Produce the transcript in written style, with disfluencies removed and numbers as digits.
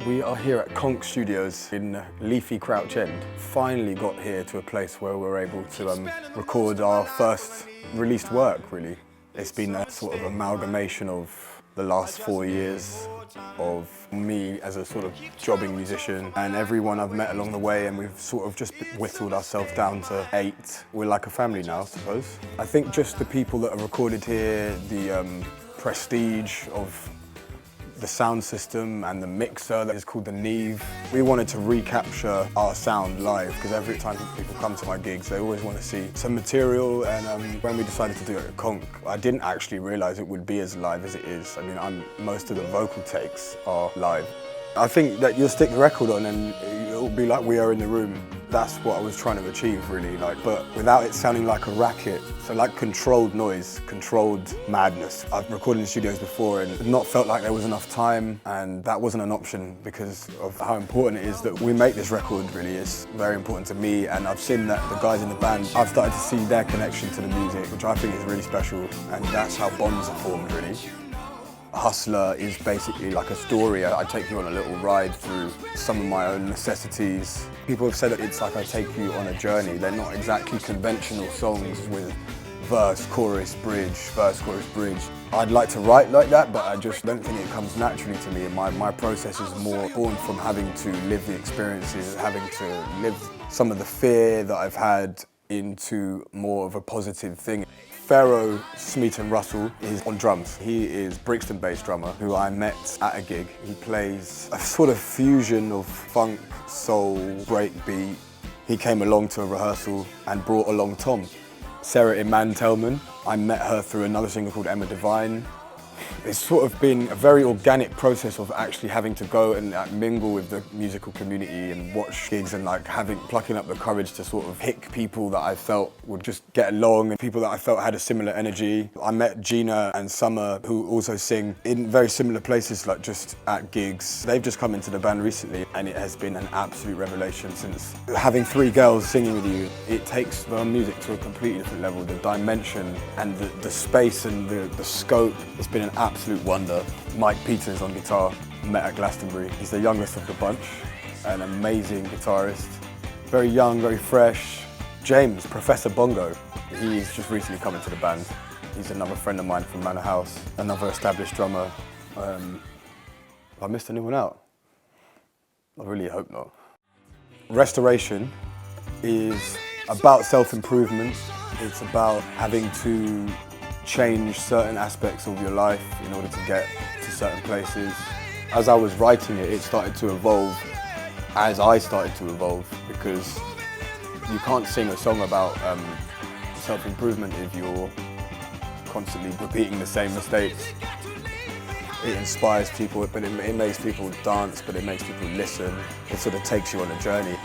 We are here at KONK Studios in leafy Crouch End. Finally got here to a place where we're able to record our first released work, really. It's been a sort of amalgamation of the last 4 years of me as a sort of jobbing musician and everyone I've met along the way, and we've sort of just whittled ourselves down to 8. We're like a family now, I suppose. I think just the people that are recorded here, the prestige of the sound system and the mixer that is called the Neve. We wanted to recapture our sound live because every time people come to my gigs they always want to see some material, and when we decided to do it at KONK I didn't actually realise it would be as live as it is. I mean, most of the vocal takes are live. I think that you'll stick the record on and it'll be like we are in the room. That's what I was trying to achieve, really, but without it sounding like a racket. So like controlled noise, controlled madness. I've recorded in studios before and not felt like there was enough time, and that wasn't an option because of how important it is that we make this record, really. It's very important to me, and I've seen that the guys in the band, I've started to see their connection to the music, which I think is really special, and that's how bonds are formed, really. Hustler is basically like a story. I take you on a little ride through some of my own necessities. People have said that it's like I take you on a journey. They're not exactly conventional songs with verse, chorus, bridge, verse, chorus, bridge. I'd like to write like that, but I just don't think it comes naturally to me. My process is more born from having to live the experiences, having to live some of the fear that I've had into more of a positive thing. Pharoah Smeaton Russell is on drums. He is Brixton-based drummer who I met at a gig. He plays a sort of fusion of funk, soul, breakbeat. He came along to a rehearsal and brought along Tom. Sarah Iman Telman, I met her through another singer called Emma Devine. It's sort of been a very organic process of actually having to go and mingle with the musical community and watch gigs and plucking up the courage to sort of pick people that I felt would just get along and people that I felt had a similar energy. I met Gina and Summer, who also sing in very similar places, like just at gigs. They've just come into the band recently and it has been an absolute revelation since having 3 girls singing with you. It takes the music to a completely different level. The dimension and the space and the scope, it's been an absolute wonder. Mike Peters on guitar, met at Glastonbury. He's the youngest of the bunch, an amazing guitarist. Very young, very fresh. James, Professor Bongo, he's just recently come into the band. He's another friend of mine from Manor House, another established drummer. Have I missed anyone out? I really hope not. Restoration is about self-improvement. It's about having to change certain aspects of your life in order to get to certain places. As I was writing it, it started to evolve as I started to evolve, because you can't sing a song about self-improvement if you're constantly repeating the same mistakes. It inspires people, but it makes people dance, but it makes people listen. It sort of takes you on a journey.